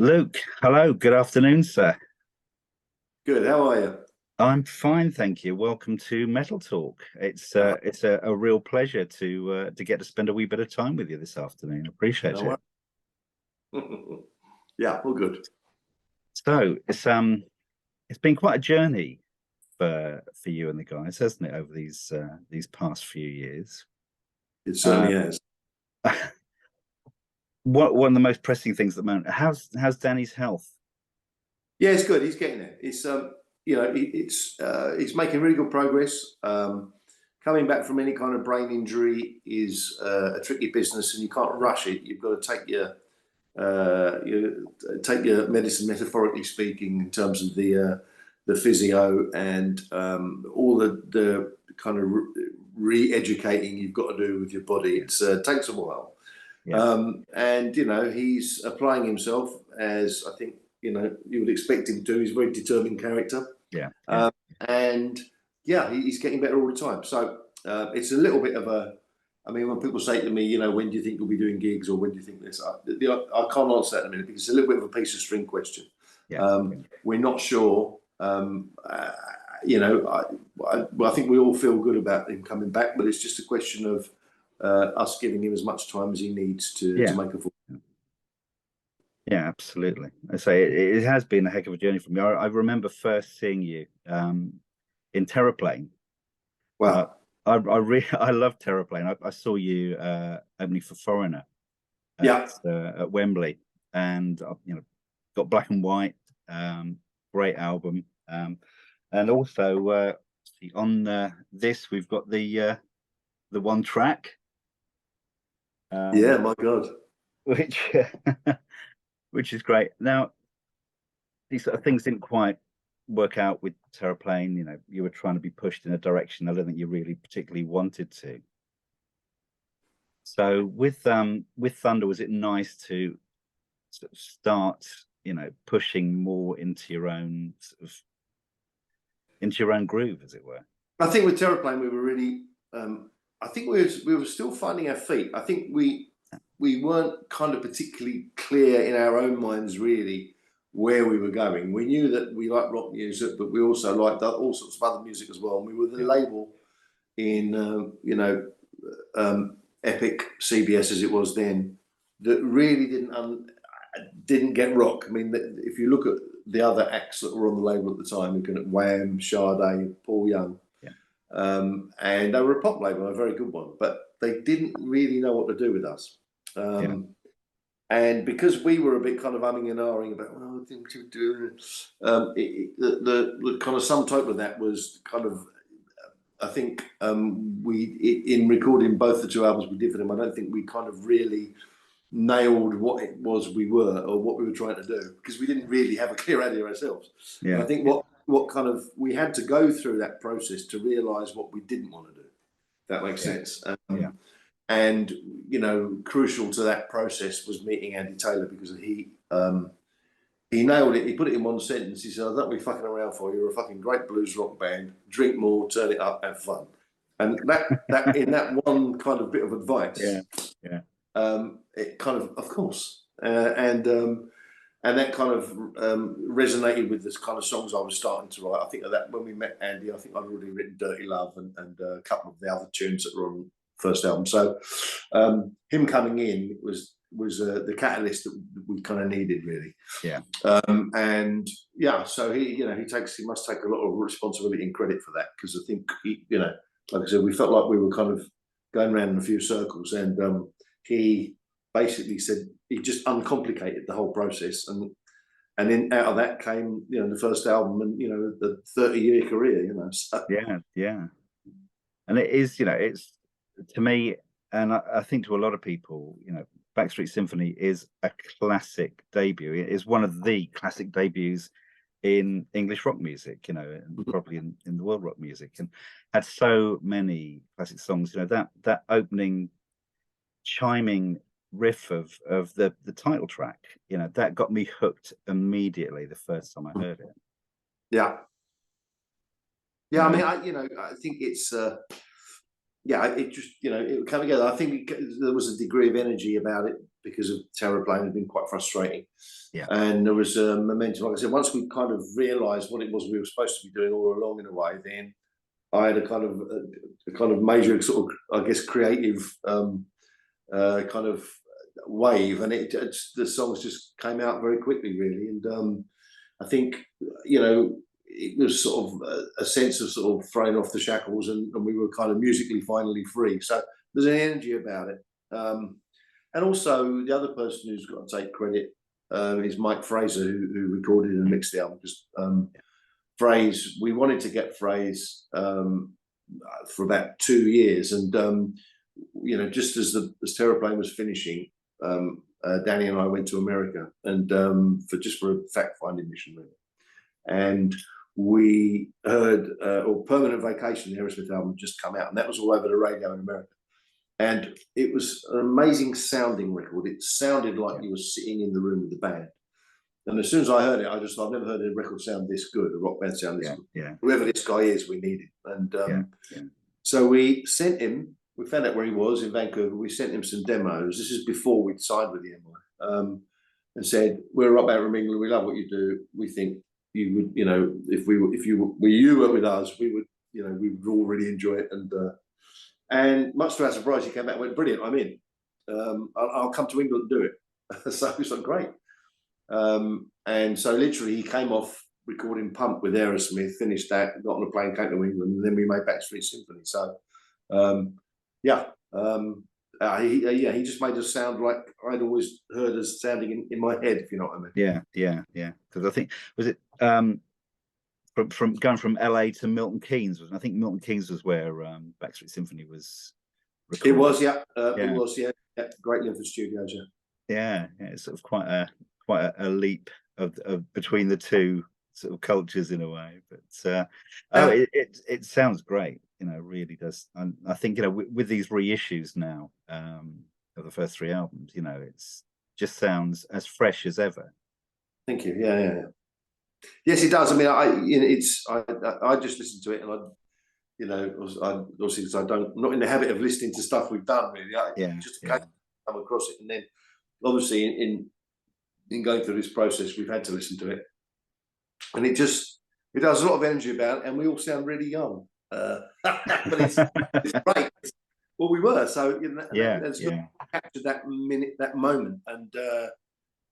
Luke, hello, good afternoon, sir. Good. How are you? I'm fine, thank you. Welcome to Metal Talk. It's a real pleasure to get to spend a wee bit of time with you this afternoon. Appreciate No it. worries. Yeah, all good. So it's been quite a journey for you and the guys, hasn't it, over these past few years? It Uh, certainly has. what one of the most pressing things at the moment? How's Danny's health? Yeah, it's good. He's getting there. He's making really good progress. Coming back from any kind of brain injury is a tricky business, and you can't rush it. You've got to take your medicine, metaphorically speaking, in terms of the physio and all the kind of re-educating you've got to do with your body. It takes a while. Yeah, And he's applying himself as I think you would expect him to. He's a very determined character, yeah, yeah, um, and yeah, he's getting better all the time. So it's a little bit of a. I mean, when people say to me, when do you think you'll be doing gigs, or when do you think this? I can't answer that in a minute because it's a little bit of a piece of string question. yeah, yeah. We're not sure. I think we all feel good about him coming back, but it's just a question of us giving him as much time as he needs to Yeah. make a full. Yeah, absolutely. I say it has been a heck of a journey for me. I remember first seeing you in Terraplane. Uh, Wow. I love Terraplane. I saw you opening for Foreigner Yeah. at Wembley, and got Black and White, great album, and also on this we've got the one track, Yeah. um, My God. which which is great. Now these sort of things didn't quite work out with Terraplane. You were trying to be pushed in a direction I don't think you really particularly wanted to. So with Thunder, was it nice to sort of start, pushing more into your own into your own groove, as it were? I think with Terraplane, we were really. I think we were still finding our feet. I think we weren't kind of particularly clear in our own minds really where we were going. We knew that we liked rock music, but we also liked all sorts of other music as well. And we were the Yeah, label in Epic CBS as it was then that really didn't get rock. I mean, if you look at the other acts that were on the label at the time, looking at Wham, Sade, Paul Young, yeah, and they were a pop label, a very good one, but they didn't really know what to do with us. yeah, And because we were a bit kind of umming and ahhing about, well, I think we do, the kind of sum total of that was kind of, I think in recording both the two albums we did for them, I don't think we kind of really nailed what it was we were or what we were trying to do because we didn't really have a clear idea ourselves. And yeah, I think what kind of we had to go through that process to realise what we didn't want to do. If that makes yeah, sense. yeah, And crucial to that process was meeting Andy Taylor because he nailed it. He put it in one sentence. He said, "I don't be fucking around for you. You're a fucking great blues rock band. Drink more, turn it up, have fun." And that in that one kind of bit of yeah, advice, yeah, it kind of course, and that kind of resonated with this kind of songs I was starting to write. I think of that when we met Andy, I think I'd already written "Dirty Love" and a couple of the other tunes that were on first album. So him coming in was the catalyst that we kind of needed, really. yeah, And yeah, so he must take a lot of responsibility and credit for that because I think like I said, we felt like we were kind of going around in a few circles, and he basically said he just uncomplicated the whole process, and then out of that came the first album and the 30-year career. So. yeah, yeah. And it is, it's to me, and I think to a lot of people, Backstreet Symphony is a classic debut. It is one of the classic debuts in English rock music, and probably in the world rock music, and had so many classic songs. That opening chiming riff of the title track, that got me hooked immediately the first time I heard it. Yeah. Yeah, I mean, I think it's yeah, it just, it would come together. I think there was a degree of energy about it because of Terraplane had been quite frustrating. Yeah. And there was a momentum. Like I said, once we kind of realised what it was we were supposed to be doing all along in a way, then I had a kind of major sort of, I guess, creative kind of wave, and the songs just came out very quickly, really. And I think, it was sort of a sense of sort of throwing off the shackles, and we were kind of musically finally free. So there's an energy about it. And also the other person who's got to take credit is Mike Fraser, who recorded and mixed the album. Because Phrase, we wanted to get Phrase for about 2 years, and just as Terraplane was finishing, Danny and I went to America, and for a fact-finding mission, really. And we heard Permanent Vacation, the Aerosmith album, just come out, and that was all over the radio in America. And it was an amazing sounding record. It sounded like you were sitting in the room with the band. And as soon as I heard it, I've never heard a record sound this good, a rock band sound this good. Yeah. Whoever this guy is, we need him. And so we sent him, we found out where he was in Vancouver. We sent him some demos. This is before we'd signed with the MI, and said, we're a rock band from England. We love what you do. We think you would, if you were with us, we would, we would all really enjoy it. And much to our surprise, he came back and went, brilliant, I'm in. I'll come to England and do it. So it was like, great. And so literally he came off recording Pump with Aerosmith, finished that, got on a plane, came to England, and then we made Backstreet Symphony. So he just made us sound like I'd always heard us sounding in my head, if you know what I mean. Yeah. Because I think, was it from going from LA to Milton Keynes? I think Milton Keynes was where Backstreet Symphony was recorded. It was, it was, Great Linford Studios, yeah. It's sort of quite a leap of between the two sort of cultures in a way. But it sounds great, really does. And I think, with these reissues now of the first 3 albums, it's just sounds as fresh as ever. Thank you. Yeah. Yes, it does. I mean, I just listened to it, and obviously because I'm not in the habit of listening to stuff we've done, really. Just come across it, and then obviously in going through this process, we've had to listen to it, and it does a lot of energy about it, and we all sound really young. But it's great. Well, we were, so captured that minute, that moment,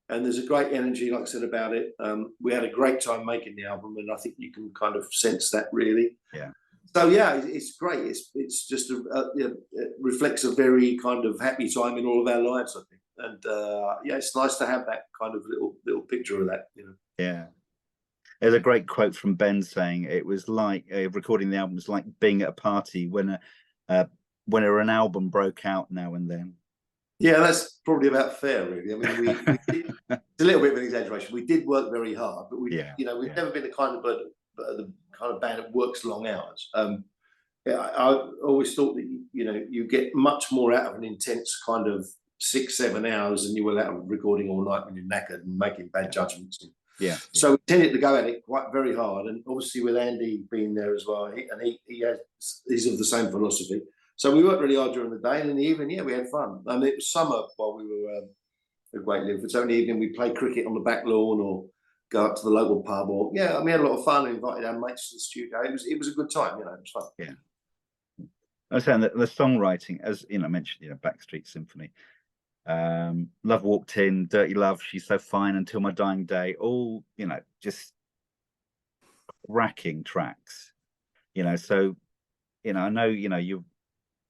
and there's a great energy, like I said, about it. We had a great time making the album, and I think you can kind of sense that, really. Yeah. So it's great. It's just it reflects a very kind of happy time in all of our lives, I think. And it's nice to have that kind of little picture of that. Yeah. There's a great quote from Ben saying it was like recording the album was like being at a party when an album broke out now and then. Yeah, that's probably about fair, really. I mean, it's a little bit of an exaggeration. We did work very hard, but we've never been the kind of band that works long hours. I always thought that you get much more out of an intense kind of 6-7 hours than you will out of recording all night when you're knackered and making bad judgments. So we tended to go at it very hard, and obviously with Andy being there as well, he's of the same philosophy. So we worked really hard during the day, and in the evening, we had fun. I mean, it was summer while we were at Great Linford. So in the evening, we played cricket on the back lawn or go up to the local pub. Or we had a lot of fun. We invited our mates to the studio. It was a good time. It was fun. Yeah. I was saying that the songwriting, as I mentioned, Backstreet Symphony, Love Walked In, Dirty Love, She's So Fine, Until My Dying Day, all just cracking tracks. So I know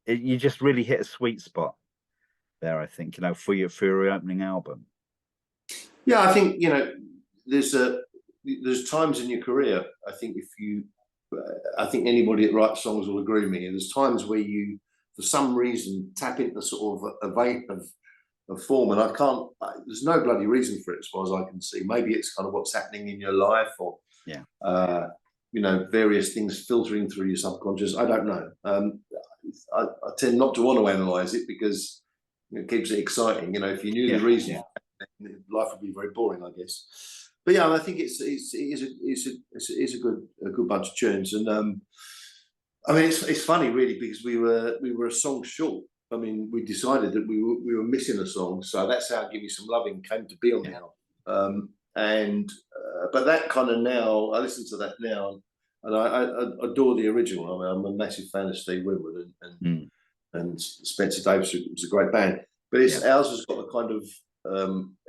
you just really hit a sweet spot there, I think, for your opening album. Yeah, I think there's times in your career. I think I think anybody that writes songs will agree with me. And there's times where you, for some reason, tap into sort of a vein of form, and there's no bloody reason for it as far as I can see. Maybe it's kind of what's happening in your life, or various things filtering through your subconscious. I don't know. I tend not to want to analyze it because it keeps it exciting. If you knew the reason, life would be very boring, I guess. But I think it is a good bunch of tunes, and I mean, it's funny really, because we were a song short. I mean, we decided that we were missing a song, so that's how "Give Me Some Loving" came to be on the album. But that kind of, now I listen to that now, and I adore the original. I mean, I'm a massive fan of Steve Winwood and Spencer Davis. It was a great band, but ours has got a kind of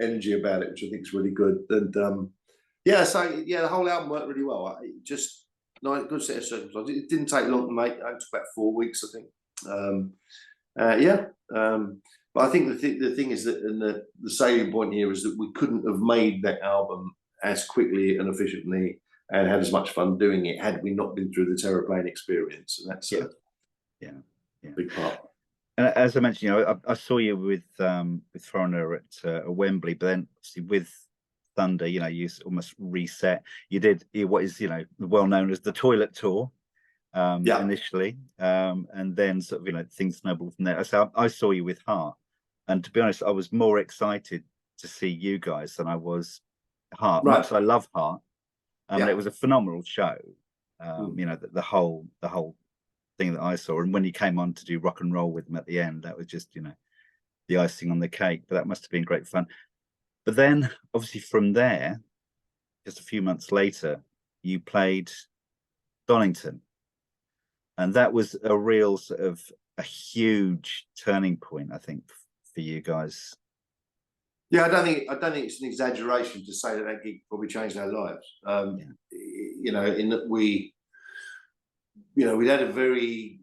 energy about it, which I think is really good. And the whole album worked really well. Just good set of circumstances. It didn't take long to make. It took about 4 weeks, I think. But I think the thing is that, and the salient point here is that we couldn't have made that album as quickly and efficiently and had as much fun doing it had we not been through the Terraplane experience, and that's a big part. And as I mentioned, you know, I saw you with Foreigner at Wembley, but then obviously with Thunder, you know, you almost reset. You did what is, you know, well known as the Toilet Tour. Initially, and then sort of, you know, things snowballed from there. So I saw you with Heart, and to be honest, I was more excited to see you guys than I was Heart. Right. Much as I love Heart, it was a phenomenal show. You know, the whole thing that I saw, and when you came on to do Rock and Roll with them at the end, that was just, you know, the icing on the cake. But that must have been great fun. But then, obviously, from there, just a few months later, you played Donington. And that was a real sort of a huge turning point, I think, for you guys. Yeah, I don't think it's an exaggeration to say that gig probably changed our lives. You know, in that we'd had a very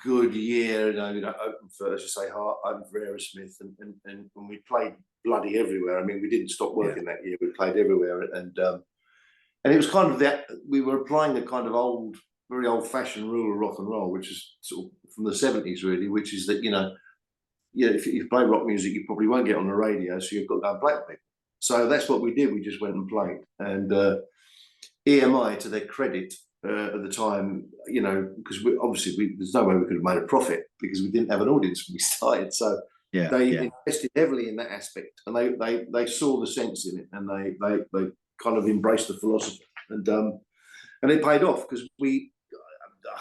good year. You know, open for, as you say, Heart, open for Aerosmith, and we played bloody everywhere. I mean, we didn't stop working that year. We played everywhere, and it was kind of that we were applying the kind of very old-fashioned rule of rock and roll, which is sort of from the 70s, really, which is that, you know, if you play rock music, you probably won't get on the radio, so you've got to go and play with people. So that's what we did. We just went and played. And EMI, to their credit, at the time, you know, because there's no way we could have made a profit because we didn't have an audience when we started. So they invested heavily in that aspect, and they saw the sense in it, and they kind of embraced the philosophy, and it paid off, because we,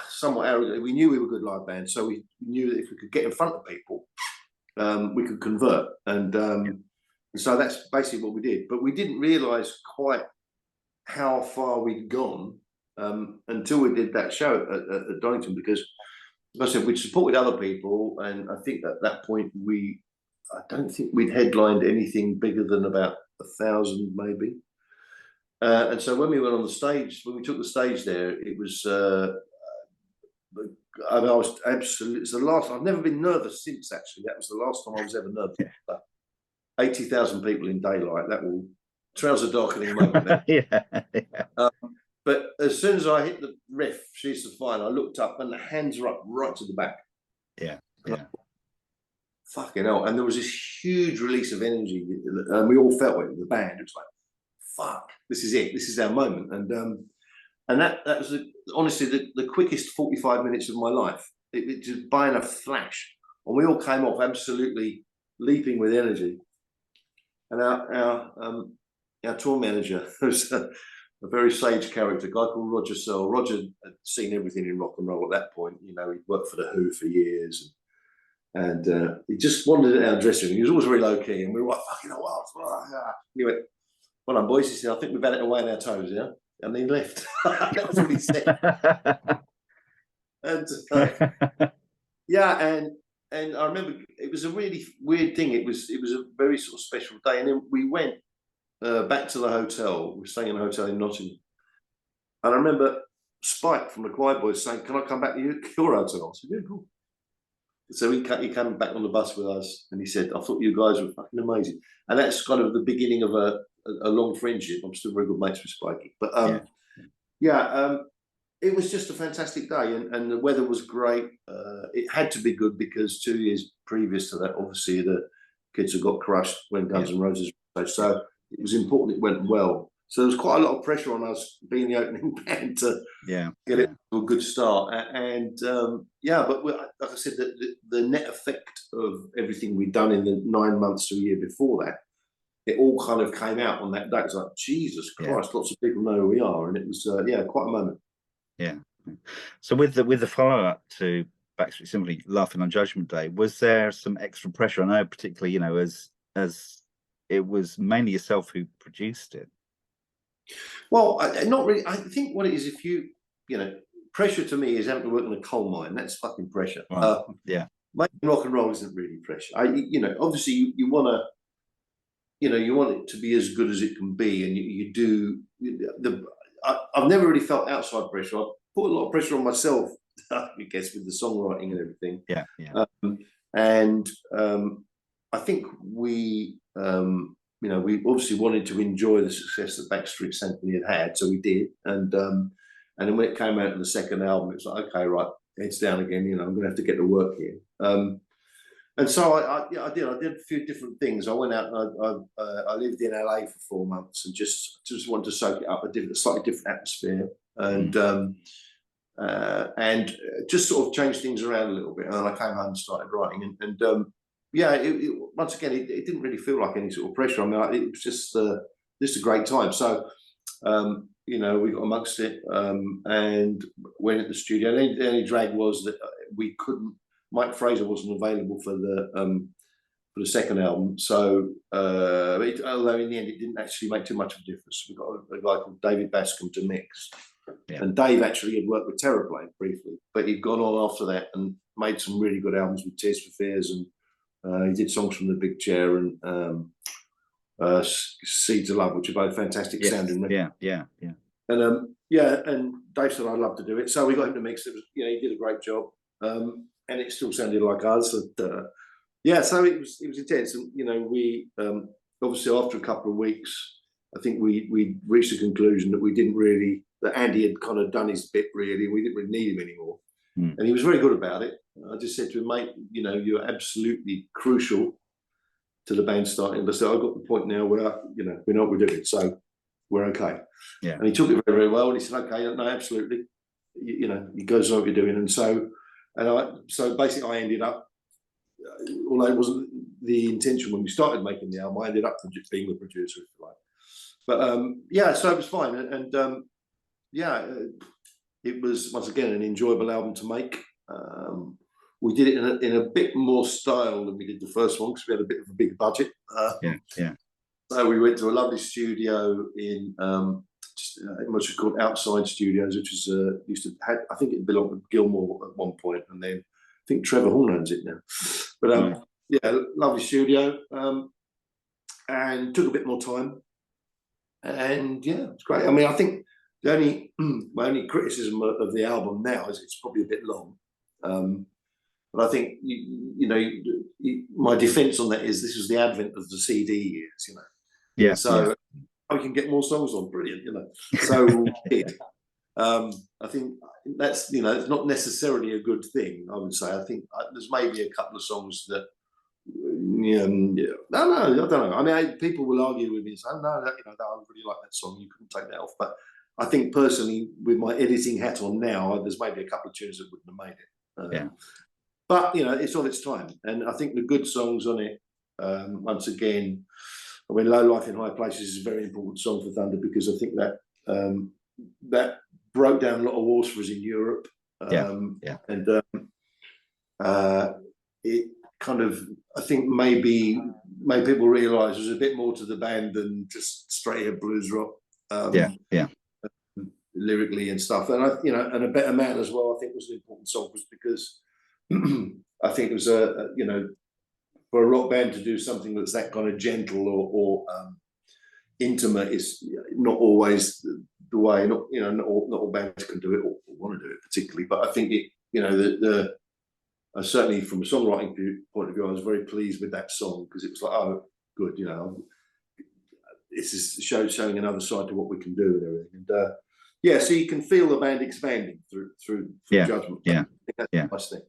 somewhat arrogantly, we knew we were a good live band, so we knew that if we could get in front of people, we could convert, and so that's basically what we did. But we didn't realise quite how far we'd gone until we did that show at Donington, because, like I said, we'd supported other people, and I think at that point I don't think we'd headlined anything bigger than about 1,000 maybe. And so when we went on the stage, when we took the stage there, it was, I was absolutely, it's the last, I've never been nervous since, actually. That was the last time I was ever nervous. 80,000 people in daylight, that will, trails are darkening moment there. But as soon as I hit the riff, She's the Fine, I looked up and the hands were up right to the back. Fucking hell. And there was this huge release of energy, and we all felt it in the band. It was like, fuck, this is it. This is our moment. And that was honestly the quickest 45 minutes of my life. It just by in a flash, and we all came off absolutely leaping with energy. And our tour manager was a very sage character, a guy called Roger Searle. Roger had seen everything in rock and roll at that point. You know, he'd worked for the Who for years, and he just wandered in our dressing room. He was always very low key, and we were like, fucking hell, he went, well, I'm boys, he said, I think we've had it away on our toes, yeah? And he left. That was what he said. And I remember it was a really weird thing. It was a very sort of special day. And then we went back to the hotel. We were staying in a hotel in Nottingham. And I remember Spike from the Choir Boys saying, can I come back to your hotel? I said, yeah, cool. So he came back on the bus with us, and he said, I thought you guys were fucking amazing. And that's kind of the beginning of a long friendship. I'm still very good mates with Spikey. But it was just a fantastic day, and the weather was great. It had to be good because 2 years previous to that, obviously, the kids had got crushed when Guns N' Roses were, so it was important it went well. So there was quite a lot of pressure on us being the opening band to get it to a good start. But like I said, the net effect of everything we'd done in the 9 months to a year before that, it all kind of came out on that day. It's like, Jesus Christ, lots of people know who we are. And it was, quite a moment. Yeah. So with the follow up to Backstreet Symphony, Laughing on Judgment Day, was there some extra pressure? I know, particularly, as it was mainly yourself who produced it. Well, not really. I think what it is, if you pressure to me is having to work in a coal mine. That's fucking pressure. Right. Yeah. Making rock and roll isn't really pressure. Obviously you want to, you want it to be as good as it can be, and you do. I've never really felt outside pressure. I put a lot of pressure on myself, I guess, with the songwriting and everything. Yeah, yeah. And I think we obviously wanted to enjoy the success that Backstreet Symphony had, so we did. And then when it came out of the second album, it was like, okay, right, heads down again. I'm going to have to get to work here. And so I did a few different things. I went out and I lived in LA for 4 months and just wanted to soak it up, a slightly different atmosphere, and just sort of change things around a little bit. And then I came home and started writing, and once again, it didn't really feel like any sort of pressure. I mean, it was just a great time. So we got amongst it and went at the studio. The only drag was that we couldn't. Mike Fraser wasn't available for the second album, so although in the end it didn't actually make too much of a difference. We got a guy called David Bascombe to mix, and Dave actually had worked with Terraplane briefly, but he'd gone on after that and made some really good albums with Tears for Fears, and he did songs from The Big Chair and Seeds of Love, which are both fantastic sounding. Yeah. And and Dave said I'd love to do it, so we got him to mix it. He did a great job. And it still sounded like us. And, so it was intense. And we obviously after a couple of weeks, I think we reached the conclusion that that Andy had kind of done his bit really. We didn't really need him anymore, and he was very good about it. I just said to him, mate, you're absolutely crucial to the band starting. But so I got the point now where we know what we're doing, so we're okay. Yeah. And he took it very, very well, and he said, okay, no, absolutely. You guys know what you're doing, and so. So basically, I ended up, although it wasn't the intention when we started making the album, I ended up being the producer, if you like. But so it was fine, and it was once again an enjoyable album to make. We did it in a bit more style than we did the first one because we had a bit of a big budget. So we went to a lovely studio in. What's called Outside Studios, which is I think it belonged to Gilmore at one point, and then I think Trevor Horn owns it now. But lovely studio, and took a bit more time, and it's great. I mean, I think my only criticism of the album now is it's probably a bit long, but I think my defence on that is this was the advent of the CD years, Yeah. So. We can get more songs on, brilliant, So I think that's it's not necessarily a good thing. I would say I think there's maybe a couple of songs that I don't know. I mean, people will argue with me and say, "Oh, no, I really like that song. You couldn't take that off." But I think personally, with my editing hat on now, there's maybe a couple of tunes that wouldn't have made it. But it's on its time, and I think the good songs on it, once again. I mean, Low Life in High Places is a very important song for Thunder because I think that that broke down a lot of walls for us in Europe. And it kind of, I think, maybe made people realise there's a bit more to the band than just straight ahead blues rock. Lyrically and stuff, and and A Better Man as well. I think was an important song, was because I think it was for a rock band to do something that's that kind of gentle or intimate is not always the way. Not all bands can do it or want to do it particularly. But I think it, certainly from a songwriting point of view, I was very pleased with that song because it was like, oh, good, this is showing another side to what we can do and everything. And so you can feel the band expanding through Judgement. I think that's a nice thing.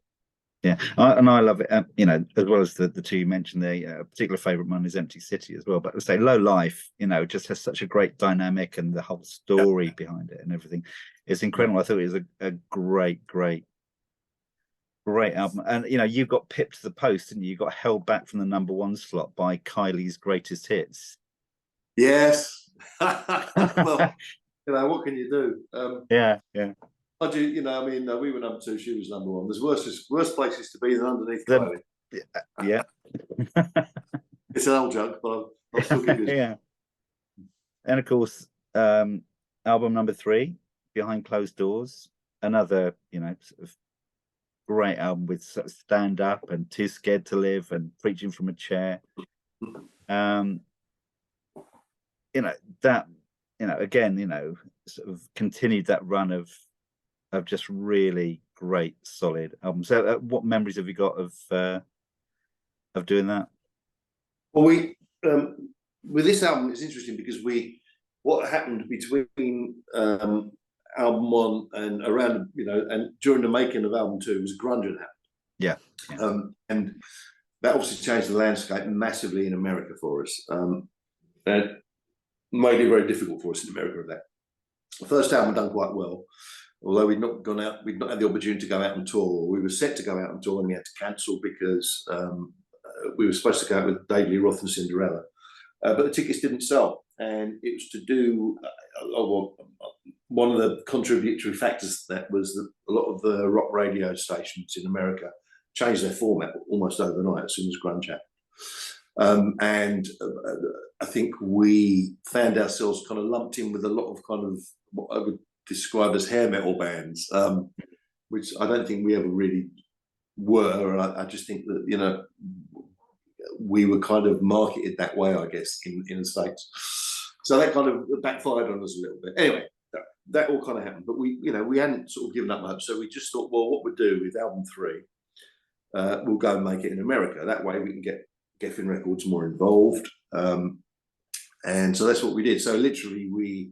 Yeah, and I love it. As well as the two you mentioned, a particular favourite one is Empty City as well. But I say Low Life, just has such a great dynamic, and the whole story behind it and everything is incredible. I thought it was a great album. And you got pipped to the post, and you got held back from the #1 slot by Kylie's Greatest Hits. Yes. Well, what can you do? Yeah. I do, you know, I mean, we were number 2, she was number 1. There's worse places to be than underneath The- Chloe. Yeah. It's an old joke, but I'll still give you. Yeah. And of course, album number 3, Behind Closed Doors, another, you know, sort of great album with sort of Stand Up and Too Scared to Live and Preaching from a Chair. You know, that, you know, again, you know, sort of continued that run of just really great, solid albums. So what memories have you got of doing that? Well, we with this album, it's interesting because what happened between album 1 and around, you know, and during the making of album 2 was grunge had happened. Yeah. And that obviously changed the landscape massively in America for us, and made it very difficult for us in America with that. The first album done quite well, although we'd not had the opportunity to go out and tour. We were set to go out and tour, and we had to cancel because we were supposed to go out with David Lee Roth and Cinderella, but the tickets didn't sell, and it was to do. One of the contributory factors to that was that a lot of the rock radio stations in America changed their format almost overnight as soon as grunge happened. And I think we found ourselves kind of lumped in with a lot of kind of what I would describe as hair metal bands, which I don't think we ever really were. And I just think that, you know, we were kind of marketed that way, I guess, in the States. So that kind of backfired on us a little bit. Anyway, that all kind of happened. But we, you know, we hadn't sort of given up hope. So we just thought, well, what we'll do with album 3, we'll go and make it in America. That way we can get Geffen Records more involved. And so that's what we did. So literally we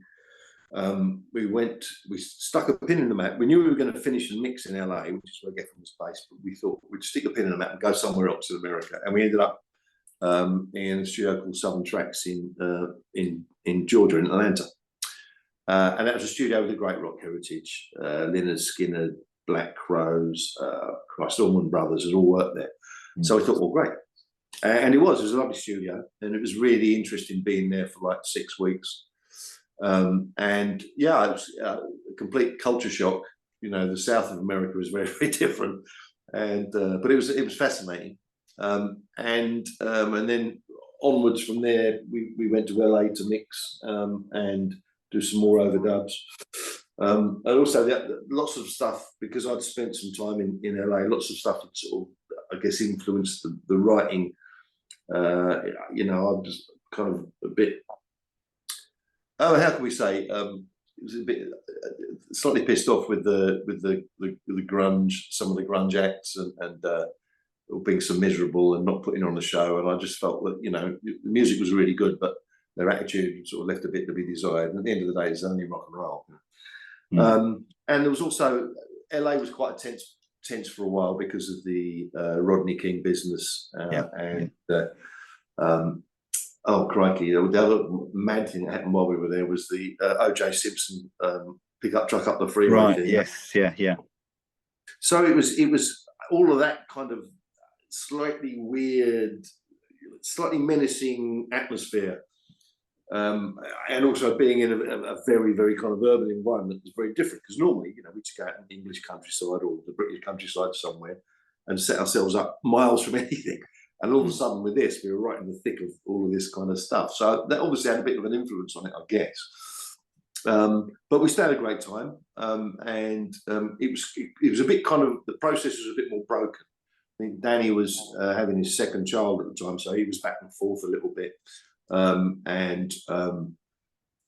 stuck a pin in the map. We knew we were going to finish and mix in LA, which is where Geffen was based, but we thought we'd stick a pin in the map and go somewhere else in America. And we ended up in a studio called Southern Tracks in Georgia, in Atlanta. And that was a studio with a great rock heritage. Lynyrd Skynyrd, Black Crowes, Christ Allman Brothers had all worked there. So we thought, well, great. And it was a lovely studio, and it was really interesting being there for like 6 weeks. And yeah, it was a complete culture shock. You know, the south of America is very, very different, and but it was fascinating. And then onwards from there, we went to LA to mix and do some more overdubs. And also lots of stuff, because I'd spent some time in LA, lots of stuff that sort of, I guess, influenced the writing. You know, I was kind of a bit, how can we say, it was a bit slightly pissed off with the grunge, some of the grunge acts, and being so miserable and not putting on the show. And I just felt that, you know, the music was really good, but their attitude sort of left a bit to be desired. And at the end of the day, it's only rock and roll. And there was also, LA was quite tense for a while because of the Rodney King business. Oh, crikey. The other mad thing that happened while we were there was the O.J. Simpson pickup truck up the freeway. Right, thing. yes, yeah. So it was all of that kind of slightly weird, slightly menacing atmosphere. And also being in a very, very kind of urban environment is very different, because normally, you know, we'd go out in the English countryside or the British countryside somewhere and set ourselves up miles from anything. And all of a sudden with this, we were right in the thick of all of this kind of stuff. So that obviously had a bit of an influence on it, I guess. But we still had a great time. And it was a bit kind of, the process was a bit more broken. I think Danny was having his second child at the time, so he was back and forth a little bit.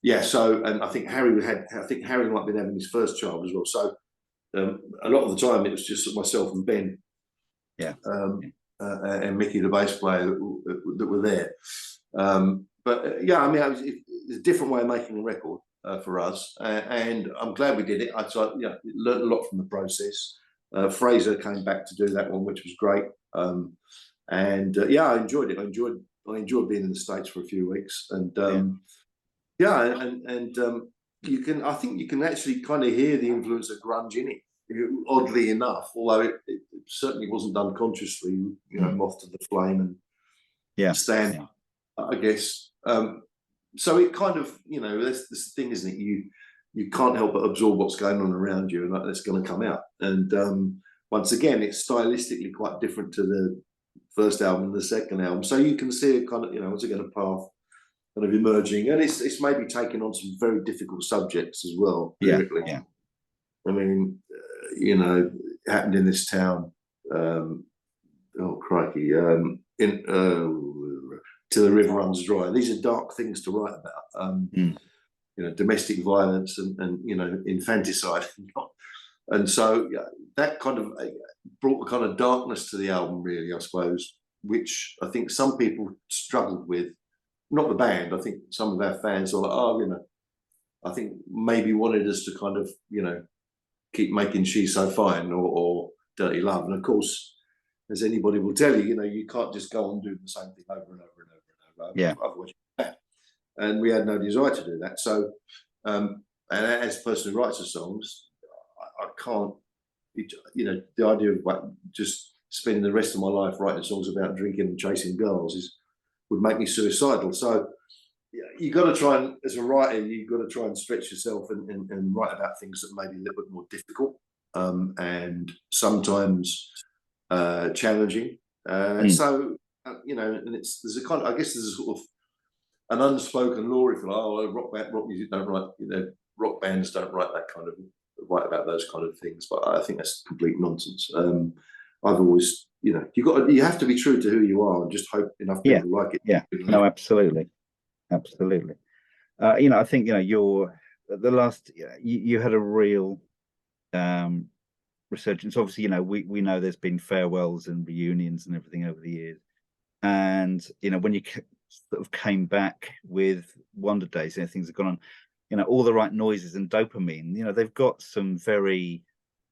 Yeah, so, and I think Harry might have been having his first child as well. So a lot of the time it was just myself and Ben. Yeah. And Mickey, the bass player, that were there. But yeah, I mean, it was a different way of making a record for us, and I'm glad we did it. I learned a lot from the process. Fraser came back to do that one, which was great. And yeah, I enjoyed it. I enjoyed being in the States for a few weeks, and I think you can actually kind of hear the influence of grunge in it. Oddly enough, although it certainly wasn't done consciously, you know, Moth to the Flame and Stand, I guess. So it kind of, you know, that's the thing, isn't it? you can't help but absorb what's going on around you, and that's going to come out. And once again, it's stylistically quite different to the first album and the second album. So you can see a kind of, once again, a path kind of emerging, and it's maybe taking on some very difficult subjects as well. Lyrically. Yeah. I mean, it happened in this town. Oh crikey! Till the river runs dry. These are dark things to write about. Domestic violence and infanticide, and so that kind of brought a kind of darkness to the album, really, I suppose, which I think some people struggled with. Not the band. I think some of our fans are like, I think maybe wanted us to kind of, keep making She's So Fine or Dirty Love. And of course, as anybody will tell you, you can't just go on doing the same thing over and over and over and over. Yeah. Otherwise, and we had no desire to do that. So, and as a person who writes the songs, I can't, the idea of just spending the rest of my life writing songs about drinking and chasing girls would make me suicidal. So you got to try and, as a writer, you've got to try and stretch yourself and write about things that may be a little bit more difficult and sometimes challenging. So, and there's a kind of, I guess there's a sort of an unspoken law, if you like, rock music don't write, rock bands don't write about those kind of things. But I think that's complete nonsense. I've always, you have to be true to who you are and just hope enough people like it. Yeah, no, absolutely. I think, you're the last, you had a real resurgence. Obviously, we know there's been farewells and reunions and everything over the years. And, when you sort of came back with Wonder Days, things have gone on, all the right noises and dopamine, they've got some very,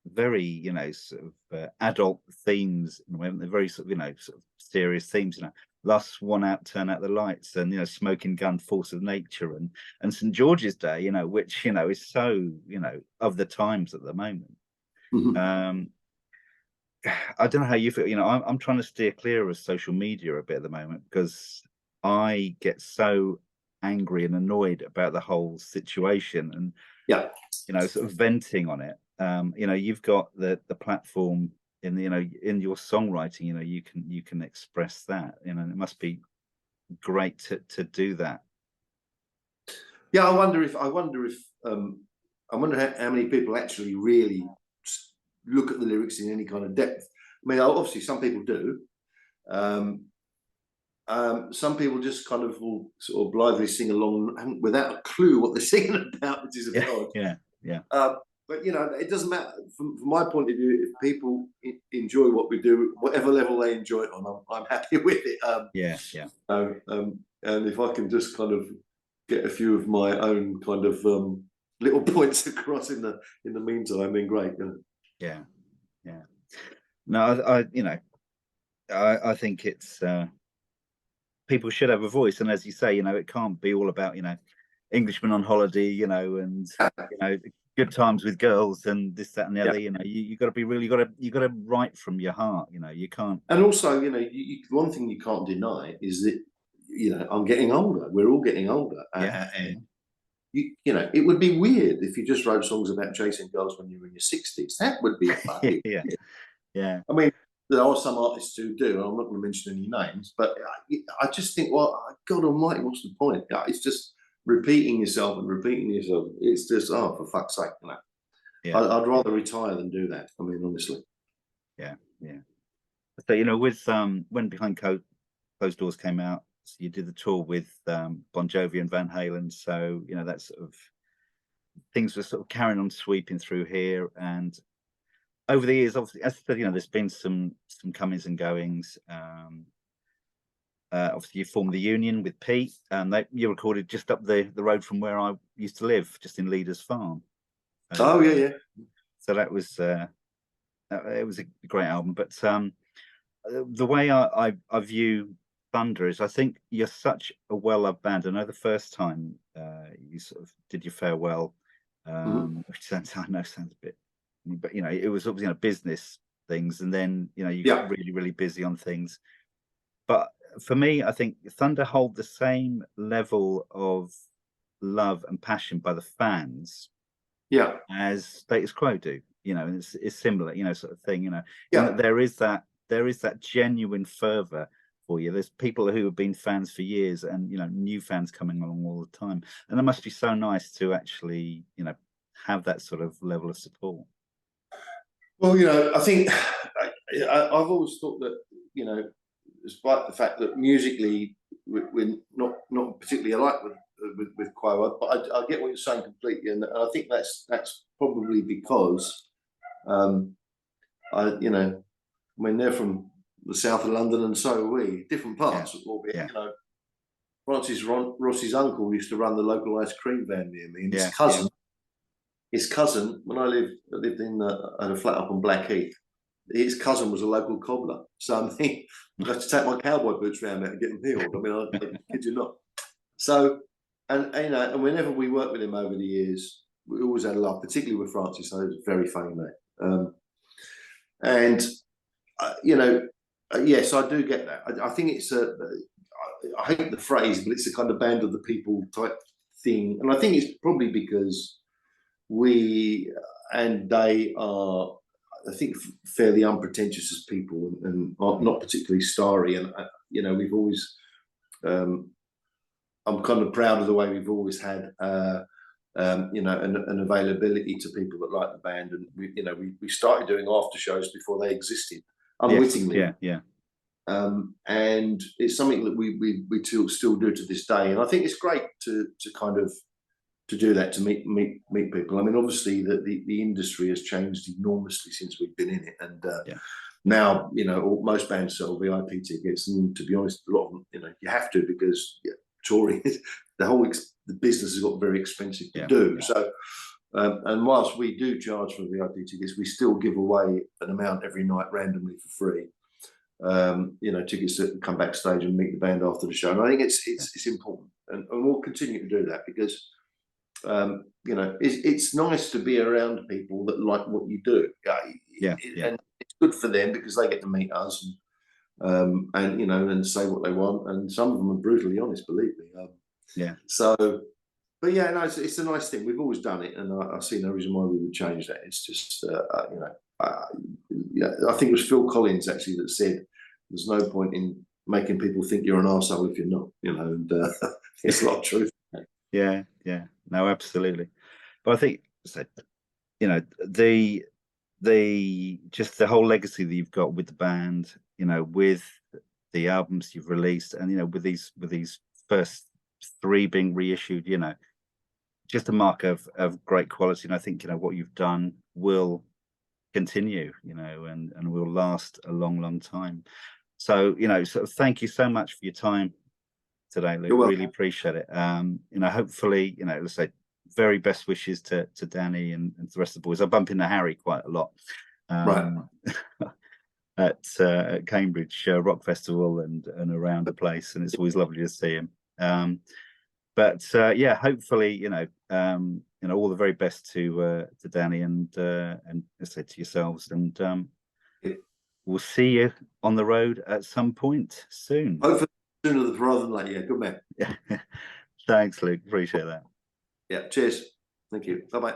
very, sort of adult themes. They're very sort of serious themes, Last One Out, Turn Out the Lights, and Smoking Gun, Force of Nature, and St. George's Day, which is so of the times at the moment. I don't know how you feel. I'm trying to steer clear of social media a bit at the moment because I get so angry and annoyed about the whole situation, and sort of venting on it. You've got the platform in your songwriting. You can express that. It must be great to do that. I wonder how many people actually really look at the lyrics in any kind of depth. I mean, obviously some people do. Some people just kind of will sort of blithely sing along without a clue what they're singing about, which is a bit odd. Yeah. But it doesn't matter. From my point of view, if people enjoy what we do, whatever level they enjoy it on, I'm happy with it. And if I can just kind of get a few of my own kind of little points across in the meantime, then great. Yeah. No, I think it's people should have a voice, and as you say, it can't be all about Englishmen on holiday, and good times with girls and this, that, and the other. You got to be really, you got to write from your heart. You can't. And also, one thing you can't deny is that I'm getting older. We're all getting older, and it would be weird if you just wrote songs about chasing girls when you were in your 60s. That would be fucking yeah. I mean, there are some artists who do, and I'm not going to mention any names, but I just think, well, God Almighty, what's the point? It's just repeating yourself and repeating yourself. It's just, for fuck's sake, I'd rather retire than do that. I mean, honestly. Yeah. So with when Behind Closed Doors came out, so you did the tour with Bon Jovi and Van Halen. So that sort of things were sort of carrying on sweeping through here, and over the years, obviously, as I said, there's been some comings and goings. Obviously, you formed the Union with Pete, and you recorded just up the road from where I used to live, just in Leaders Farm. So that was it was a great album. But the way I view Thunder is, I think you're such a well-loved band. I know the first time you sort of did your farewell, which sounds a bit, but it was obviously business things, and then you got really, really busy on things. But for me, I think Thunder hold the same level of love and passion by the fans Yeah. as status quo do, you know, and it's similar, you know, sort of thing, you know, in Yeah. that there is that genuine fervor for you. There's people who have been fans for years, and you know, new fans coming along all the time, and it must be so nice to actually, you know, have that sort of level of support. Well, you know, I think I've always thought that, you know, despite the fact that musically we're not particularly alike with Quavo, but I get what you're saying completely, and I think that's probably because you know, I mean, they're from the south of London, and so are we, different parts, albeit, you know. Francis Ross's uncle used to run the local ice cream van near me, and his cousin, when I lived in at a flat up on Blackheath, his cousin was a local cobbler. So I mean, I had to take my cowboy boots around there to get them healed. I mean, I kid you not. So, and you know, and whenever we worked with him over the years, we always had a laugh, particularly with Francis. So he was a very funny man. And you know, yes, I do get that. I think it's I hate the phrase, but it's a kind of band of the people type thing, and I think it's probably because we and they are, I think, fairly unpretentious as people, and are not particularly starry. And you know, we've always, I'm kind of proud of the way we've always had, you know, an availability to people that like the band, and you know, we started doing after shows before they existed, unwittingly. Yeah. And it's something that we still do to this day, and I think it's great to kind of to do that, to meet people. I mean, obviously the industry has changed enormously since we've been in it, and now, you know, most bands sell VIP tickets, and to be honest, a lot of them, you know, you have to, because touring, the business has got very expensive to do. So, and whilst we do charge for VIP tickets, we still give away an amount every night randomly for free. You know, tickets that come backstage and meet the band after the show. And I think it's important, and we'll continue to do that, because you know, it's nice to be around people that like what you do. And it's good for them because they get to meet us, and you know, and say what they want. And some of them are brutally honest, believe me. So, but yeah, no, it's a nice thing. We've always done it, and I see no reason why we would change that. It's just, you know, I think it was Phil Collins actually that said, "There's no point in making people think you're an arsehole if you're not." You know, and there's a lot of truth. Yeah, no, absolutely. But I think, you know, the just the whole legacy that you've got with the band, you know, with the albums you've released, and you know, with these first 3 being reissued, you know, just a mark of great quality. And I think, you know, what you've done will continue, you know, and will last a long time. So, you know, sort of thank you so much for your time today, Luke. Really appreciate it. You know, hopefully, you know, let's say very best wishes to Danny and to the rest of the boys. I bump into Harry quite a lot at Cambridge Rock Festival and around the place, and it's always lovely to see him. But yeah, hopefully, you know, all the very best to Danny and let's say to yourselves, and we'll see you on the road at some point soon. Hopefully sooner rather than later. Yeah, good man. Thanks, Luke. Appreciate that. Yeah, cheers. Thank you. Bye-bye.